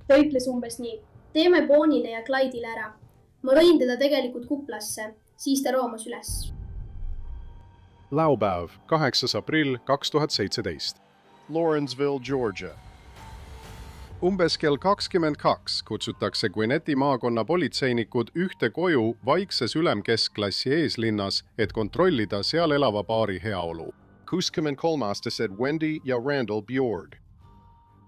Ta ütles umbes nii. Teeme Bonile ja Clyde'ile ära. Ma lõin teda tegelikult kuplasse, siis ta roomas üles. Laupäev, 8. aprill 2017. Lawrenceville, Georgia. Umbes kell 22 kutsutakse Gwinnetti maakonna politseinikud ühte koju vaikses ülemkeskklassi eeslinnas, et kontrollida seal elava paari heaolu. 63-aastased Wendy ja Randall Bjorg.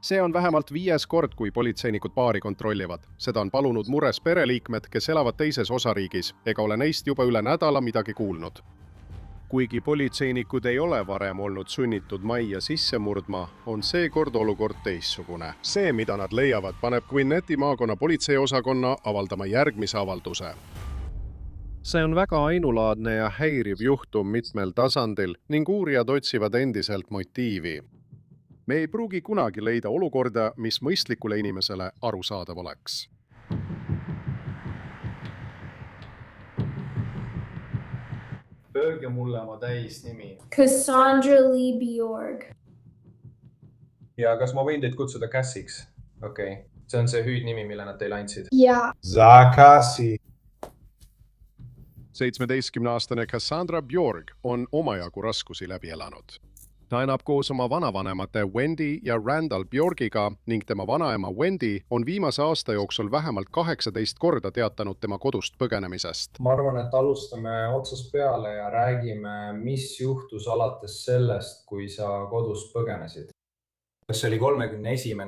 See on vähemalt 5. kord, kui politseinikud paari kontrollivad. Seda on palunud mures pereliikmed, kes elavad teises osariigis, ega ole neist juba üle nädala midagi kuulnud. Kuigi politseinikud ei ole varem olnud sunnitud majja sisse murdma, on seekord olukord teistsugune. See, mida nad leiavad, paneb Gwinnetti maakonna politseioosakonna avaldama järgmise avalduse. See on väga ainulaadne ja häiriv juhtum mitmel tasandil ning uurijad otsivad endiselt motiivi. Me ei pruugi kunagi leida olukorda, mis mõistlikule inimesele arusaadav oleks. Öelge mulle oma täisnimi. Cassandra Lee Bjorg. Ja kas ma võin teid kutsuda Cassiks? Okei. See on see hüüdnimi, mille nad teile andsid. Ja. Zakasi. 17-aastane Cassandra Bjorg on omajagu raskusi läbi elanud. Ta elab koos oma vanavanemate Wendy ja Randall Bjorgiga ning tema vanaema Wendy on viimase aasta jooksul vähemalt 18 korda teatanud tema kodust põgenemisest. Ma arvan, et alustame otsast peale ja räägime, mis juhtus alates sellest, kui sa kodust põgenesid. Kas see oli 31.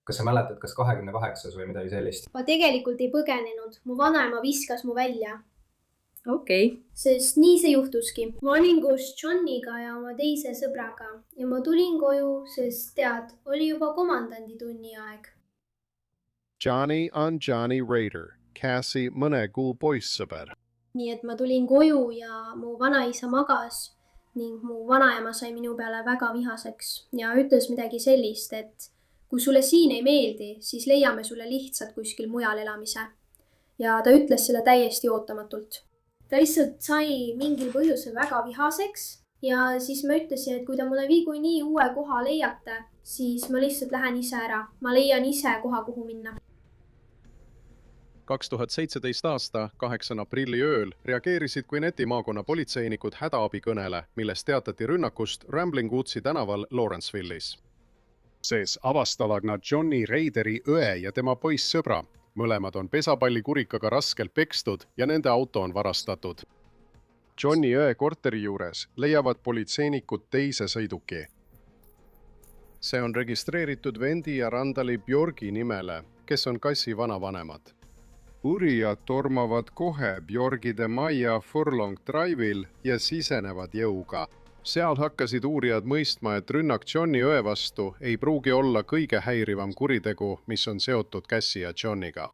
Kas sa mäletad, kas 28. või midagi sellist? Ma tegelikult ei põgenenud. Mu vanaema viskas mu välja. Okei. Sest nii see juhtuski. Ma olin koos Johniga ja oma teise sõbraga ja ma tulin koju, sest tead, oli juba komandandi tunni aeg. Johnny on Johnny Raider, Cassie mõne kuu poissõber. Nii et ma tulin koju ja mu vanaisa magas ning mu vanaema sai minu peale väga vihaseks ja ütles midagi sellist, et kui sulle siin ei meeldi, siis leiame sulle lihtsalt kuskil mujal elamise. Ja ta ütles selle täiesti ootamatult. Ta lihtsalt sai mingil põhjusel väga vihaseks ja siis ma ütlesin, et kui ta mulle nii uue koha leiate, siis ma lihtsalt lähen ise ära. Ma leian ise koha, kuhu minna. 2017 aasta 8. aprilli ööl reageerisid Gwinnetti maakonna politseinikud hädaabikõnele, milles teatati rünnakust Rambling Woodsi tänaval Lawrencevillis. Sees avastavad nad Johnny Raideri õe ja tema poissõbra. Mõlemad on pesapallikurikaga raskelt pekstud ja nende auto on varastatud. Johnny õe korteri juures leiavad politseinikud teise sõiduki. See on registreeritud Wendy ja Randalli Bjorgi nimele, kes on Cassi vanavanemad. Uurijad tormavad kohe Bjorgide majja Furlong Drive'il ja sisenevad jõuga. Seal hakkasid uurijad mõistma, et rünnak Johnny õe vastu ei pruugi olla kõige häirivam kuritegu, mis on seotud Cassi ja Johniga.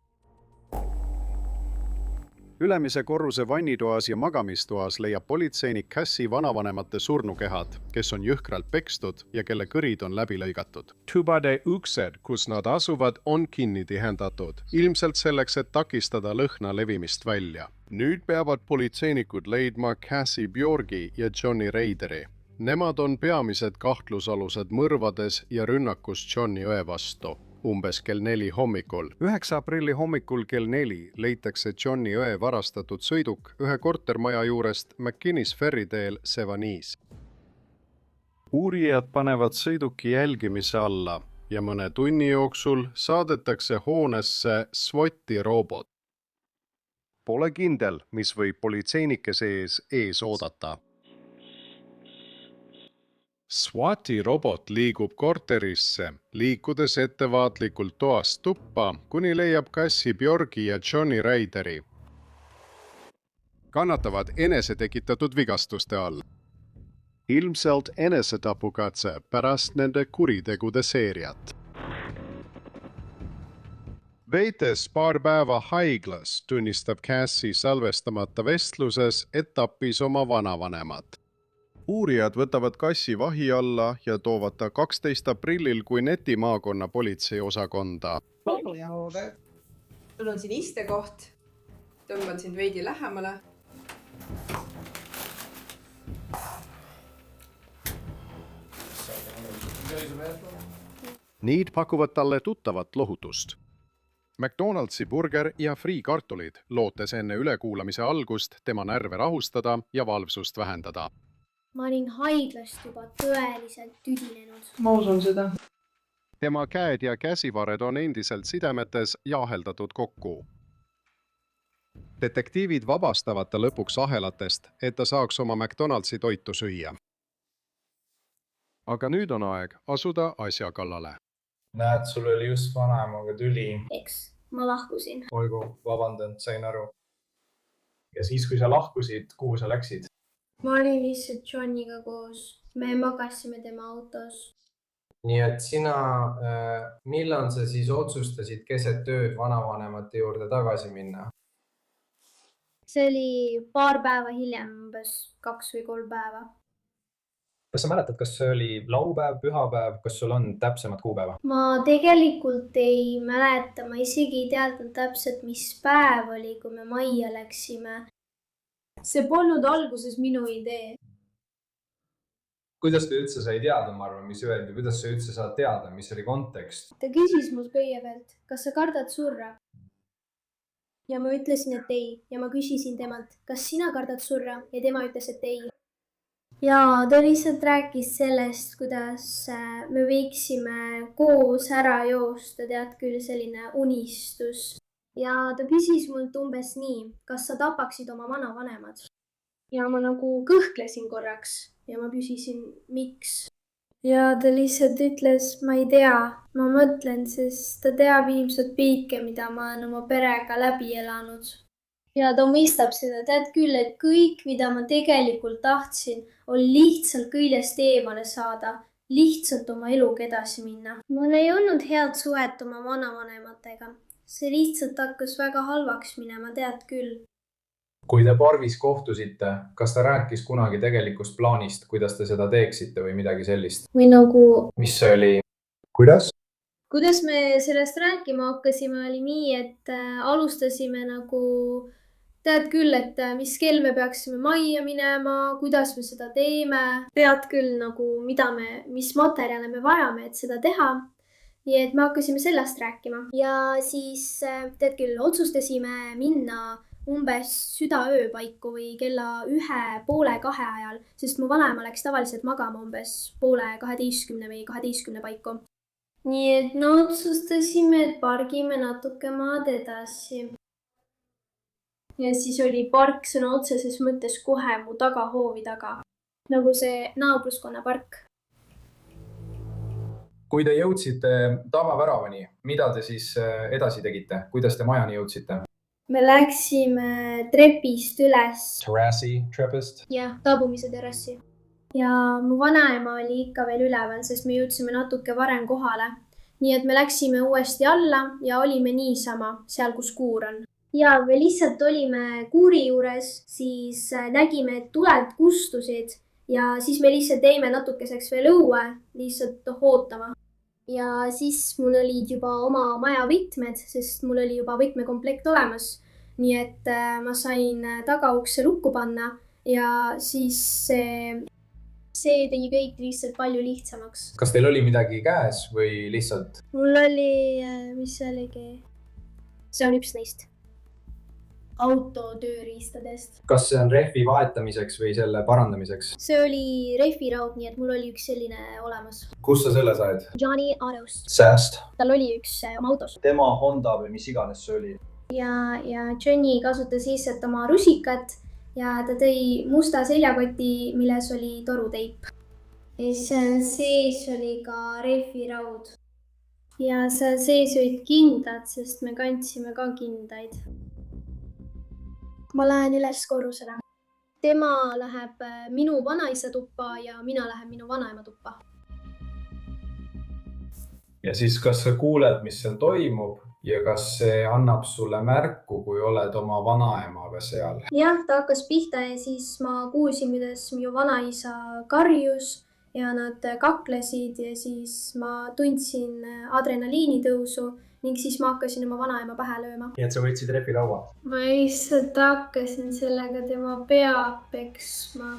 Ülemise korruse vannitoas ja magamistoas leiab politseinik Cassi vanavanemate surnukehad, kes on jõhkralt pekstud ja kelle kõrid on läbi lõigatud. Tubade uksed, kus nad asuvad, on kinni tihendatud, ilmselt selleks, et takistada lõhna levimist välja. Nüüd peavad politseinikud leidma Cassi Bjorgi ja Johnny Raideri. Nemad on peamised kahtlusalused mõrvades ja rünnakus Johnny õe vastu. Umbes kell 4 hommikul. 9. aprilli hommikul kell 4 leitakse Johnny õe varastatud sõiduk ühe kortermaja juurest McKinnis Ferry teel Sevanis. Uurijad panevad sõiduki jälgimise alla ja mõne tunni jooksul saadetakse hoonesse SWAT-i robot. Pole kindel, mis võib politseinike ees oodata. SWAT-i robot liigub korterisse, liikudes ettevaatlikult toast tuppa, kuni leiab Cassi Bjorgi ja Johnny Raideri. Kannatavad enesetekitatud vigastuste all. Ilmselt enesetapukatse pärast nende kuritegude seeriat. Veetes paar päeva haiglas tunnistab Cassi salvestamata vestluses, et tappis oma vanavanemad. Uurijad võtavad Cassi vahi alla ja toovad ta 12. aprillil Gwinnetti maakonna politseiosakonda. Sul on siin istekoht. Tõmban sind veidi lähemale. Need pakuvad talle tuttavat lohutust. McDonaldsi burger ja friikartulid, lootes enne ülekuulamise algust tema närve rahustada ja valvsust vähendada. ma olin haiglast juba tõeliselt tüdinenud. ma usun seda. Tema käed ja käsivared on endiselt sidemetes ja aheldatud kokku. Detektiivid vabastavad ta lõpuks ahelatest, et ta saaks oma McDonaldsi toitu süüa. Aga nüüd on aeg asuda asja kallale. näed, sul oli just vanaemaga tüli. Eks, ma lahkusin. olgu, vabandan, sain aru. ja siis, kui sa lahkusid, kuhu sa läksid? ma olin lihtsalt Johniga koos. me magasime tema autos. nii et sina, millal sa siis otsustasid keset ööd vanavanemate juurde tagasi minna? see oli paar päeva hiljem, umbes 2 või 3 päeva. kas sa mäletad, kas see oli laupäev, pühapäev, kas sul on täpsemad kuupäeva? ma tegelikult ei mäleta, ma isegi ei teadnud täpselt, mis päev oli, kui me majja läksime. see polnud alguses minu idee. kuidas te üldse sai teada, ma arvan, mis öeldi, kuidas sa üldse saad teada, mis oli kontekst? ta küsis mult kõigepealt, kas sa kardad surra? ja ma ütlesin, et ei ja ma küsisin temalt, kas sina kardad surra ja tema ütles, et ei. ja ta lihtsalt rääkis sellest, kuidas me võiksime koos ära joosta, tead küll, selline unistus. ja ta küsis mult umbes nii, kas sa tapaksid oma vanavanemad. ja ma nagu kõhklesin korraks ja ma küsisin, miks. ja ta lihtsalt ütles, ma ei tea, ma mõtlen, sest ta teab ilmselt kõike, mida ma olen oma perega läbi elanud. ja ta mõistab seda, tead küll, et kõik, mida ma tegelikult tahtsin, oli lihtsalt kõigest eemale saada, lihtsalt oma eluga edasi minna. mul ei olnud head suhet oma vanavanematega. see lihtsalt hakkas väga halvaks minema, tead küll. kui te parvis kohtusite, kas ta rääkis kunagi tegelikust plaanist, kuidas te seda teeksite või midagi sellist? või nagu, mis see oli? kuidas? kuidas me sellest rääkima hakkasime, oli nii, et alustasime nagu, tead küll, et mis kell me peaksime majja minema, kuidas me seda teeme. tead küll nagu, mis materjale me vajame, et seda teha. nii et me hakkasime sellest rääkima ja siis, tead küll, otsustasime minna umbes südaöö paiku või kella 1, poole 2 ajal, sest mu vanaema läks tavaliselt magama umbes poole 12 või 12 paiku. nii et me otsustasime, et pargime natuke maad edasi. ja siis oli park sõna otseses mõttes kohe mu tagahoovi taga, nagu see naabruskonna park. kui te jõudsite tavaväravani, mida te siis edasi tegite, kuidas te majani jõudsite? me läksime trepist üles. Terrassi, trepist? jah, taabumise terrassi. ja mu vanaema oli ikka veel üleval, sest me jõudsime natuke varem kohale. nii et me läksime uuesti alla ja olime niisama seal, kus kuur on. ja me lihtsalt olime kuuri juures, siis nägime, et tuled kustusid ja siis me lihtsalt jäime natukeseks veel õue lihtsalt ootama. ja siis mul olid juba oma maja võtmed, sest mul oli juba võtmekomplekt olemas. nii et ma sain tagaukse lukku panna ja siis see tegi kõik lihtsalt palju lihtsamaks. kas teil oli midagi käes või lihtsalt? mul oli, mis see oligi? see on üks neist auto tööriistadest. kas see on rehvi vahetamiseks või selle parandamiseks? see oli rehviraud, nii et mul oli üks selline olemas. kust sa selle said? Johnny Autost. Sääst? tal oli üks oma autos. tema Honda või mis iganes see oli? ja Johnny kasutas lihtsalt oma rusikat ja ta tõi musta seljakoti, milles oli toruteip. ja seal sees oli ka rehviraud. ja seal sees olid kindad, sest me kandsime ka kindaid. ma lähen üles korrusele. tema läheb minu vanaisa tuppa ja mina lähen minu vanaema tuppa. ja siis, kas sa kuuled, mis seal toimub ja kas see annab sulle märku, kui oled oma vanaemaga seal? jah, ta hakkas pihta ja siis ma kuulsin, kuidas minu vanaisa karjus ja nad kaklesid ja siis ma tundsin adrenaliinitõusu ning siis ma hakkasin oma vanaema pähe lööma. nii et sa võtsid rehvilaua? ma lihtsalt hakkasin sellega tema pea peksma.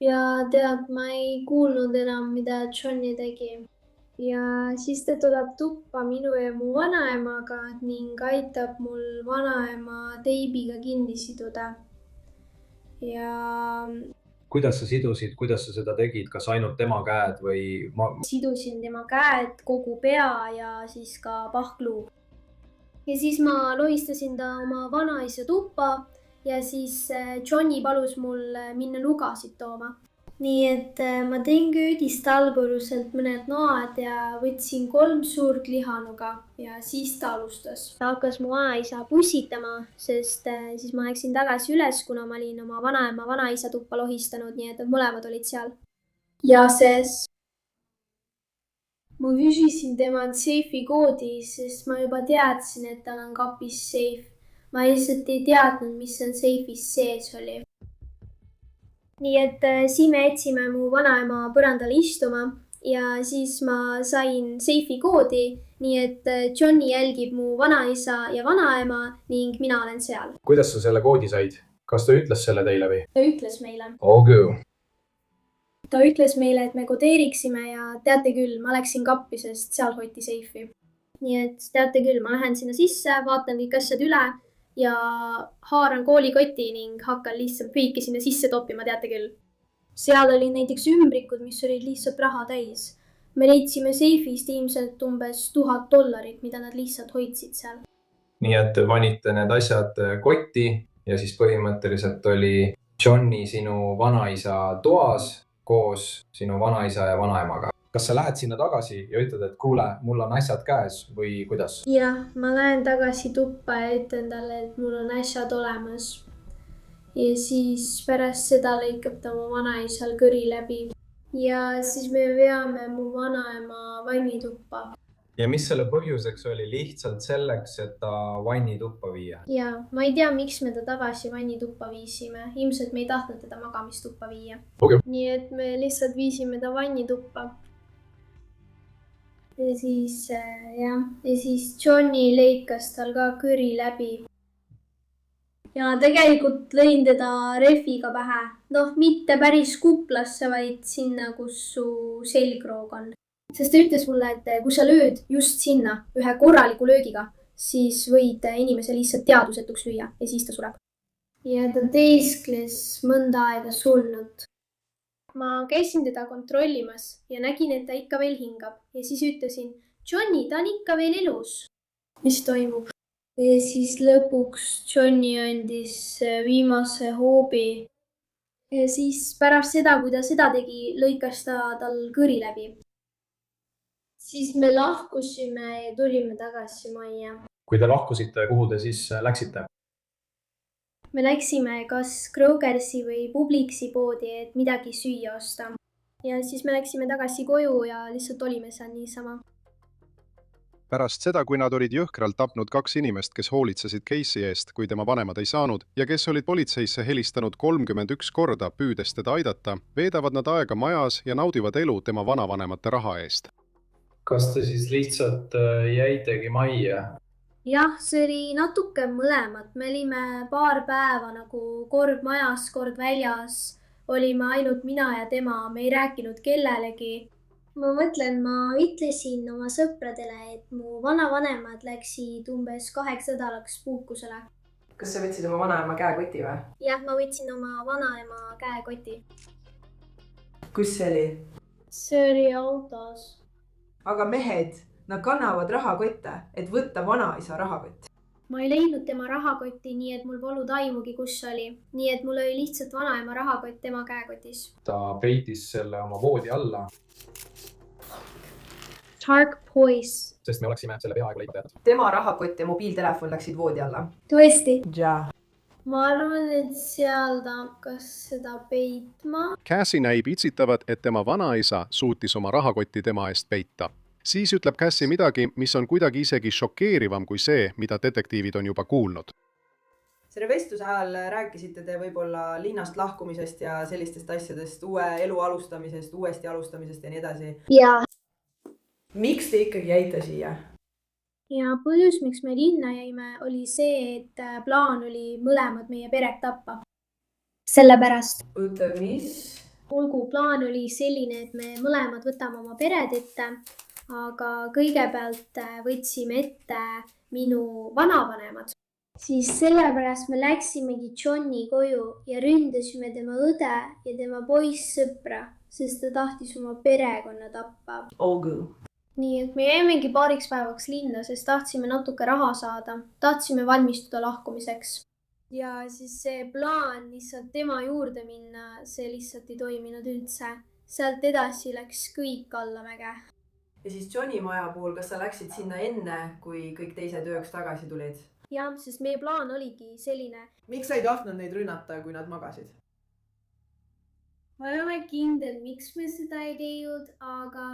ja tead, ma ei kuulnud enam, mida Johnny tegi. ja siis ta tuleb tuppa minu ja mu vanaemaga ning aitab mul vanaema teibiga kinni siduda. Ja kuidas sa sidusid, kuidas sa seda tegid, kas ainult tema käed või sidusin tema käed, kogu pea ja siis ka pahkluu. Ja siis ma lohistasin ta oma vanaisa tuppa ja siis Johnny palus mul minna nugasid tooma. Nii et ma tõin köögist allkorruselt mõned noad ja võtsin 3 suurt lihanuga ja siis ta alustas. Ta hakkas mu vanaisa pussitama, sest siis ma läksin tagasi üles, kuna ma olin oma vanaema vanaisa tuppa lohistanud, nii et nad mõlemad olid seal. Ja siis ma küsisin temalt seifi koodi, sest ma juba teadsin, et tal on kapis seif. Ma lihtsalt ei teadnud, mis seal seifis sees oli. Nii et siin me jätsime mu vanaema põrandale istuma ja siis ma sain seifi koodi, nii et Johnny jälgib mu vanaisa ja vanaema ning mina olen seal. kuidas sa selle koodi said? Kas ta ütles selle teile või? Ta ütles meile. Okay. Ta ütles meile, et me kodeeriksime ja teate küll, ma läksin kappi, sest seal hoiti seifi. Nii et teate küll, ma lähen sinna sisse, vaatan kõik asjad üle ja haaran koolikoti ning hakkan lihtsalt kõiki sinna sisse toppima, teate küll. Seal oli näiteks ümbrikud, mis olid lihtsalt raha täis. Me leidsime seifist ilmselt umbes $1000, mida nad lihtsalt hoidsid seal. Nii et panite need asjad kotti ja siis põhimõtteliselt oli Johnny sinu vanaisa toas koos sinu vanaisa ja vanaemaga. Kas sa lähed sinna tagasi ja ütled, et kuule, mul on asjad käes või kuidas? Jah, ma lähen tagasi tuppa ja ütlen talle, et mul on asjad olemas. Ja siis pärast seda lõikab ta mu vanaisal kõri läbi. Ja siis me veame mu vanaema vannituppa. Ja mis selle põhjuseks oli? Lihtsalt selleks, et ta vannituppa viia? Ja ma ei tea, miks me ta tagasi vannituppa viisime. Ilmselt me ei tahtnud teda magamistuppa viia. Okay. Nii et me lihtsalt viisime ta vannituppa. Ja siis Johnny lõikas tal ka kõri läbi. Ja tegelikult lõin teda rehviga pähe. Noh, mitte päris kuplasse, vaid sinna, kus su selgroog on. Sest ta ütles mulle, et kui sa lööd just sinna ühe korraliku löögiga, siis võid inimese lihtsalt teadvusetuks lüüa ja siis ta sureb. Ja ta teeskles mõnda aega surnud. Ma käisin teda kontrollimas ja nägin, et ta ikka veel hingab. Ja siis ütlesin, Johnny, ta on ikka veel elus. Mis toimub? Ja siis lõpuks Johnny andis viimase hoobi. Ja siis pärast seda, kui ta seda tegi, lõikas ta tal kõri läbi. Siis me lahkusime ja tulime tagasi majja. Kui te lahkusite, kuhu te siis läksite? Me läksime kas Krogersi või Publixi poodi, et midagi süüa osta. Ja siis me läksime tagasi koju ja lihtsalt olime seal niisama. Pärast seda, kui nad olid jõhkralt tapnud 2 inimest, kes hoolitsesid Casey eest, kui tema vanemad ei saanud, ja kes olid politseisse helistanud 31 korda, püüdes teda aidata, veedavad nad aega majas ja naudivad elu tema vanavanemate raha eest. Kas te siis lihtsalt jäitegi majja? Jah, see oli natuke mõlemat. Me olime paar päeva nagu kord majas, kord väljas. Olime ainult mina ja tema, me ei rääkinud kellelegi. Ma mõtlen, ma ütlesin oma sõpradele, et mu vanavanemad läksid umbes 2 nädalaks puhkusele. Kas sa võtsid oma vanaema käekoti või? Jah, ma võtsin oma vanaema käekoti. Kus see oli? See oli autos. Aga mehed, nad kannavad rahakotte, et võtta vanaisa rahakott. Ma ei leidnud tema rahakotti, nii et mul polnud aimugi, kus oli. Nii et mul oli lihtsalt vanaema rahakott tema käekotis. Ta peitis selle oma voodi alla. Tark poiss. Sest me oleksime selle peaaegu leidma teadnud. Tema rahakott ja mobiiltelefon läksid voodi alla. Tõesti? Ja. Ma arvan, et seal ta hakkas seda peitma. Cassie näib itsitavat, et tema vanaisa suutis oma rahakotti tema eest peita. Siis ütleb Cassie midagi, mis on kuidagi isegi šokeerivam kui see, mida detektiivid on juba kuulnud. Selle vestluse ajal rääkisite te võib-olla linnast lahkumisest ja sellistest asjadest, uue elu alustamisest, uuesti alustamisest ja nii edasi. Ja. Miks te ikkagi jäite siia? Ja põhjus, miks me linna jäime, oli see, et plaan oli mõlemad meie peret tappa. Sellepärast. Ütle, mis? Olgu, plaan oli selline, et me mõlemad võtame oma pered ette aga kõigepealt võtsime ette minu vanavanemad. Siis sellepärast me läksimegi Johni koju ja ründasime tema õde ja tema poissõpra, sest ta tahtis oma perekonna tappa. Olgu. Nii et me jäimegi paariks päevaks linna, sest tahtsime natuke raha saada. Tahtsime valmistuda lahkumiseks. Ja siis see plaan lihtsalt tema juurde minna, see lihtsalt ei toiminud üldse. Sealt edasi läks kõik allamäge. Ja siis Johni maja puhul, kas sa läksid sinna enne, kui kõik teised ööks tagasi tulid? Jah, sest meie plaan oligi selline. Miks sa ei tahtnud neid rünnata, kui nad magasid? Ma ei ole kindel, miks me seda ei teinud, aga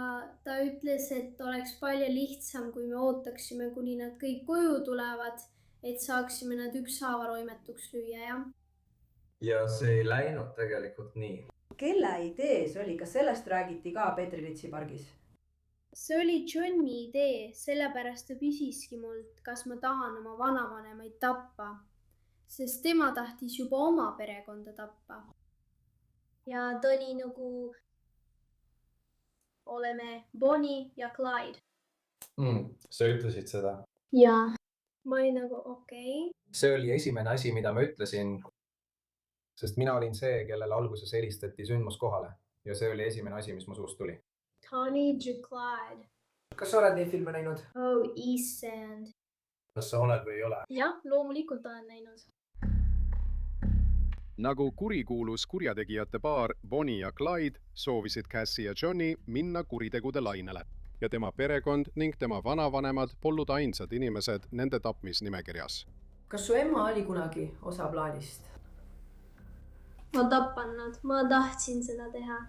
ta ütles, et oleks palju lihtsam, kui me ootaksime, kuni nad kõik koju tulevad, et saaksime nad ükshaaval toimetuks lüüa, jah. Ja see ei läinud tegelikult nii. Kelle idee see oli? Kas sellest räägiti ka Petriritsi pargis? See oli Johni idee, sellepärast ta küsiski mult, kas ma tahan oma vanavanemaid tappa, sest tema tahtis juba oma perekonda tappa. Ja ta oli nagu oleme Bonnie ja Clyde. Sa ütlesid seda? Jaa. Ma olin nagu okei. See oli esimene asi, mida ma ütlesin, sest mina olin see, kellele alguses helistati sündmuskohale ja see oli esimene asi, mis mu suust tuli. Bonnie ja Clyde. Kas sa oled neid filme näinud? Oh, East End. Kas sa oled või ei ole? Jah, loomulikult olen näinud. Nagu kurikuulus kurjategijate paar Bonnie ja Clyde soovisid Cassie ja Johnny minna kuritegude lainele ja tema perekond ning tema vanavanemad polnud ainsad inimesed nende tapmisnimekirjas. Kas su emma oli kunagi osa plaanist? Ma tappan nad, ma tahtsin seda teha.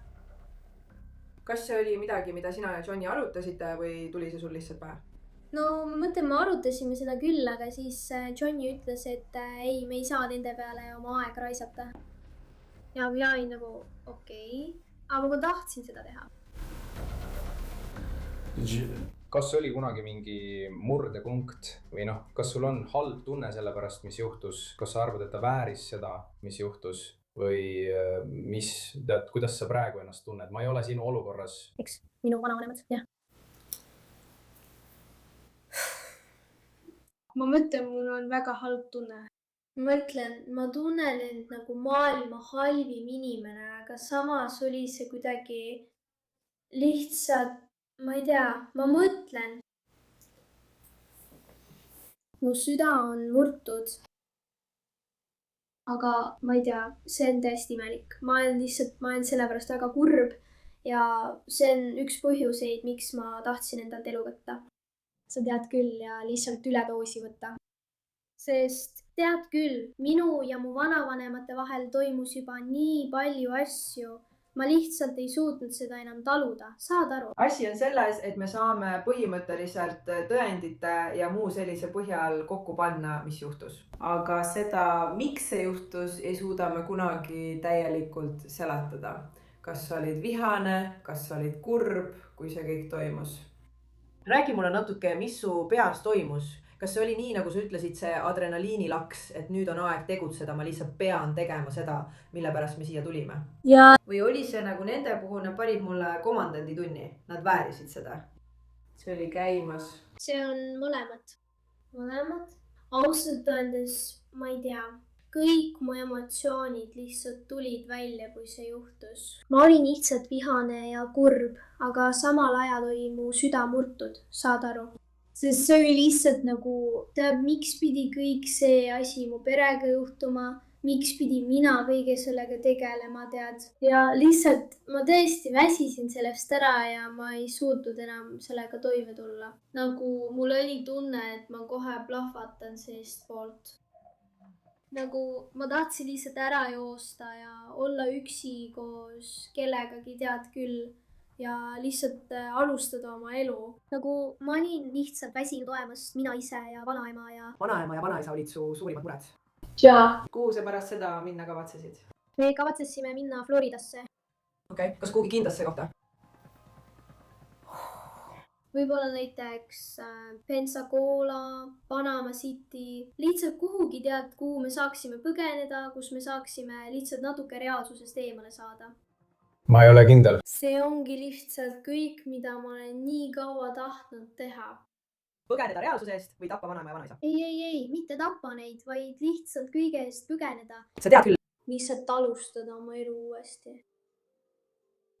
Kas see oli midagi, mida sina ja Johnny arutasite või tuli see sul lihtsalt pähe? No ma mõtlen, me arutasime seda küll, aga siis Johnny ütles, et ei, me ei saa nende peale oma aega raisata. Ja mina olin nagu okei, aga ma tahtsin seda teha. Kas oli kunagi mingi murdepunkt või kas sul on halb tunne selle pärast, mis juhtus? Kas sa arvad, et ta vääris seda, mis juhtus? Või kuidas sa praegu ennast tunned? Ma ei ole sinu olukorras. Eks, minu vanavanemad, jah. Ma mõtlen, mul on väga halb tunne. Ma tunnen end nagu maailma halvim inimene, aga samas oli see kuidagi lihtsalt, ma ei tea, ma mõtlen. Mu süda on murtud. Aga ma ei tea, see on täiesti imelik. Ma olen selle pärast väga kurb ja see on üks põhjuseid, miks ma tahtsin endalt elu võtta. Sa tead küll ja lihtsalt üledoosi võtta. Sest tead küll, minu ja mu vanavanemate vahel toimus juba nii palju asju. Ma lihtsalt ei suutnud seda enam taluda. Saad aru? Asi on selles, et me saame põhimõtteliselt tõendite ja muu sellise põhjal kokku panna, mis juhtus. Aga seda, miks see juhtus, ei suuda me kunagi täielikult seletada. Kas sa olid vihane, kas sa olid kurb, kui see kõik toimus? Räägi mulle natuke, mis su peas toimus. Kas see oli nii, nagu sa ütlesid, see adrenaliinilaks, et nüüd on aeg tegutseda, ma lihtsalt pean tegema seda, mille pärast me siia tulime? Ja. Või oli see nagu nende puhul, nad panid mulle komandandi tunni, nad väärisid seda? See oli käimas. See on mõlemad. Mõlemad? Ausalt öeldes, ma ei tea. Kõik mu emotsioonid lihtsalt tulid välja, kui see juhtus. Ma olin lihtsalt vihane ja kurb, aga samal ajal oli mu süda murtud, saad aru? Sest see oli lihtsalt nagu, miks pidi kõik see asi mu perega juhtuma, miks pidi mina kõige sellega tegelema, tead. Ja lihtsalt ma tõesti väsisin sellest ära ja ma ei suutnud enam sellega toime tulla. Nagu mul oli tunne, et ma kohe plahvatan seest poolt. Nagu ma tahtsin lihtsalt ära joosta ja olla üksi koos kellegagi, tead küll. Ja lihtsalt alustada oma elu. Nagu ma olin lihtsalt väsinud olemast mina ise ja vanaema ja... Vanaema ja vanaisa olid su suurimad mured? Jaa. Kuhu sa pärast seda minna kavatsesid? Me kavatsesime minna Floridasse. Okei, kas kuhugi kindasse kohta? Võib-olla näiteks Pensacola, Panama City. Lihtsalt kuhugi tead, kuhu me saaksime põgeneda, kus me saaksime lihtsalt natuke reaalsusest eemale saada. ma ei ole kindel. see ongi lihtsalt kõik, mida ma olen nii kaua tahtnud teha. põgeneda reaalsuse eest või tappa vanaema ja vanaisa? ei, mitte tappa neid, vaid lihtsalt kõige eest põgeneda. sa tead küll. lihtsalt alustada oma elu uuesti.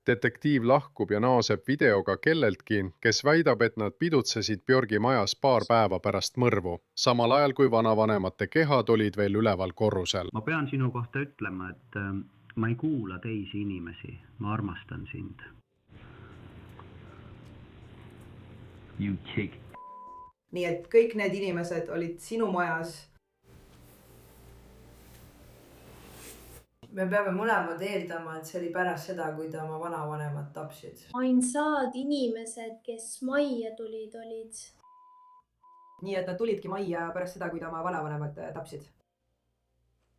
Detektiiv lahkub ja naaseb videoga kelleltki, kes väidab, et nad pidutsesid Björgi majas paar päeva pärast mõrvu, samal ajal kui vanavanemate kehad olid veel üleval korrusel. Ma pean sinu kohta ütlema, et ma ei kuula teisi inimesi, ma armastan sind. You chick. Nii et kõik need inimesed olid sinu majas. Me peame mõlemad eeldama, et see oli pärast seda, kui ta oma vanavanemad tapsid. ainsad inimesed, kes majja tulid, olid. Nii et nad tulidki majja pärast seda, kui ta oma vanavanemad tapsid.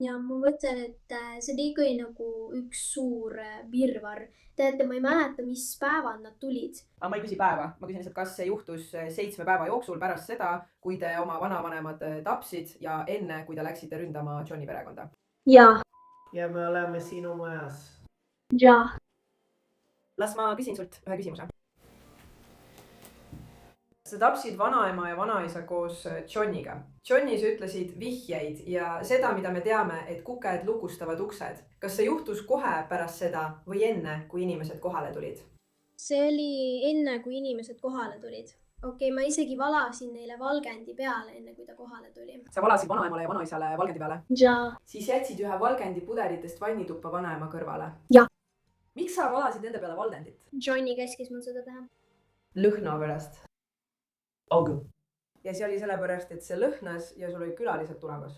ja ma mõtlen, et see oli ikkagi nagu üks suur virvar. Teate, ma ei mäleta, mis päeval nad tulid. Aga ma ei küsi päeva, ma küsin lihtsalt, kas see juhtus 7 päeva jooksul pärast seda, kui te oma vanavanemad tapsid ja enne, kui te läksite ründama Johni perekonda. Jaa. Ja me oleme sinu majas. Jaa. Las ma küsin sult ühe küsimuse. Sa tapsid vanaema ja vanaisa koos Johniga. Johni sa ütlesid vihjeid ja seda, mida me teame, et kuked lukustavad uksed. Kas see juhtus kohe pärast seda või enne, kui inimesed kohale tulid? See oli enne, kui inimesed kohale tulid. Okei, ma isegi valasin neile valgendi peale, enne kui ta kohale tuli. Sa valasid vanaemale ja vanaisale valgendi peale? Jaa. Siis jätsid ühe valgendi pudelitest vannituppa vanaema kõrvale? Jah. Miks sa valasid nende peale valgendit? Johnny käskis mul seda teha. Lõhna pärast. Augu. Ja see oli sellepärast, et see lõhnas ja sul olid külalised tulemas.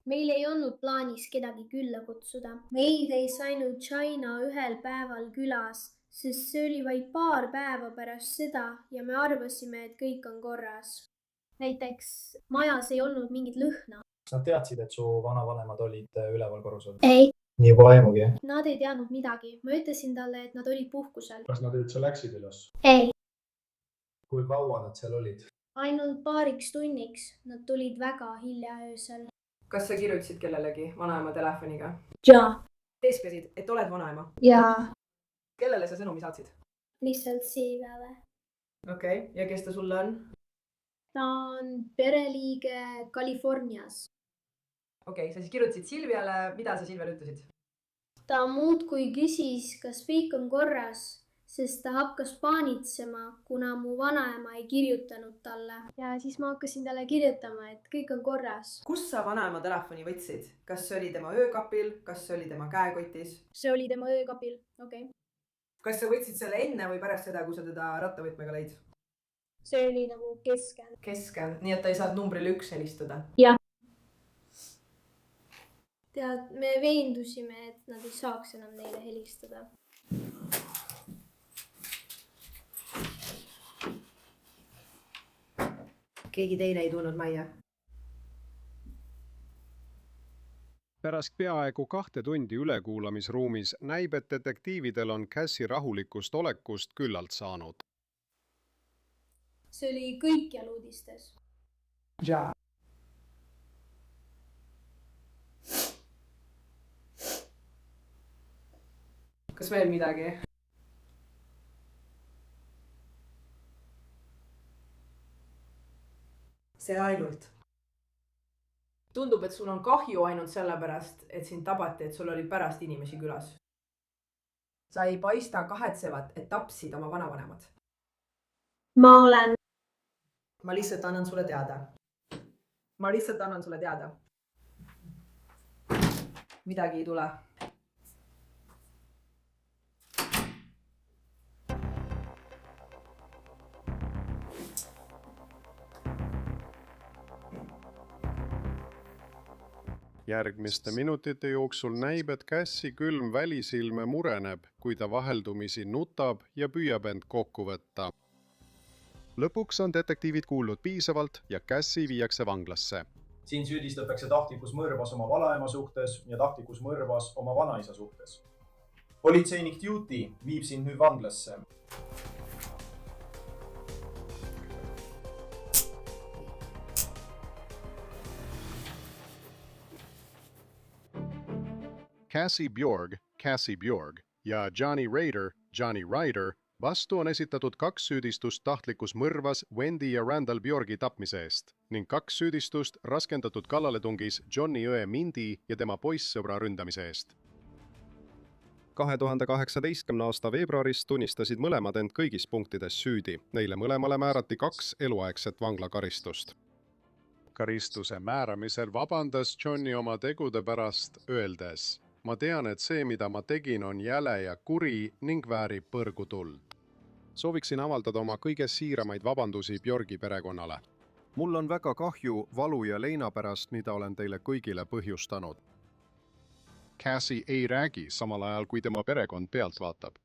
Meil ei olnud plaanis kedagi külla kutsuda. Meil käis ainult China ühel päeval külas, sest see oli vaid paar päeva pärast seda ja me arvasime, et kõik on korras. Näiteks majas ei olnud mingit lõhna. Kas nad teadsid, et su vanavanemad olid üleval korrusel? Ei. Nii pole aimugi. Nad ei teadnud midagi. Ma ütlesin talle, et nad olid puhkusel. Kas nad üldse läksid üles? Ei. Kui kaua nad seal olid? Ainult paariks tunniks. Nad tulid väga hilja öösel. Kas sa kirjutasid kellelegi vanaema telefoniga? Jaa. Teeskasid, et oled vanaema? Jaa. Kellele sa sõnumi saatsid? Lihtsalt Silviale. Okei, ja kes ta sulle on? Ta on pereliige Californias. Okei, sa siis kirjutasid Silviale, mida sa Silviale ütlesid? Ta muudkui küsis, kas kõik on korras, sest ta hakkas paanitsema, kuna mu vanaema ei kirjutanud talle. Ja siis ma hakkasin talle kirjutama, et kõik on korras. Kus sa vanaema telefoni võtsid? Kas see oli tema öökapil? Kas see oli tema käekotis? See oli tema öökapil, okei. Kas sa võtsid selle enne või pärast seda, kui sa teda rattavõtmega lõid? See oli nagu keskel. Keskel, nii et ta ei saanud numbrile 1 helistada? Jah. Tead, me veendusime, et nad ei saaks enam neile helistada. Keegi teine ei tulnud majja? Pärast peaaegu 2 tundi ülekuulamisruumis näib, et detektiividel on Cassie rahulikust olekust küllalt saanud. See oli kõikjal uudistes. Jaa. Kas veel midagi? See ainult. Tundub, et sul on kahju ainult sellepärast, et sind tabati, et sul oli pärast inimesi külas. Sa ei paista kahetsevat, et tapsid oma vanavanemad. Ma olen. Ma lihtsalt annan sulle teada. Midagi ei tule. Järgmiste minutite jooksul näib, et Cassie külm välisilme mureneb, kui ta vaheldumisi nutab ja püüab end kokku võtta. Lõpuks on detektiivid kuulnud piisavalt ja Cassie viiakse vanglasse. Siin süüdistatakse tahtlikus mõrvas oma vanaema suhtes ja tahtlikus mõrvas oma vanaisa suhtes. Politseinik Duty viib sind nüüd vanglasse. Cassie Björg ja Johnny Ryder vastu on esitatud 2 süüdistust tahtlikus mõrvas Wendy ja Randall Bjorgi tapmise eest ning 2 süüdistust raskendatud kallaletungis Johnny õe Mindy ja tema poissõbra ründamise eest. 2018. aasta veebruaris tunnistasid mõlemad end kõigis punktides süüdi. Neile mõlemale määrati 2 eluaegset vanglakaristust. Karistuse määramisel vabandas Johnny oma tegude pärast, öeldes: "Ma tean, et see, mida ma tegin, on jäle ja kuri ning väärib põrgutuld. Sooviksin avaldada oma kõige siiramaid vabandusi Bjorgi perekonnale. Mul on väga kahju valu ja leina pärast, mida olen teile kõigile põhjustanud." Cassie ei räägi samal ajal, kui tema perekond pealt vaatab.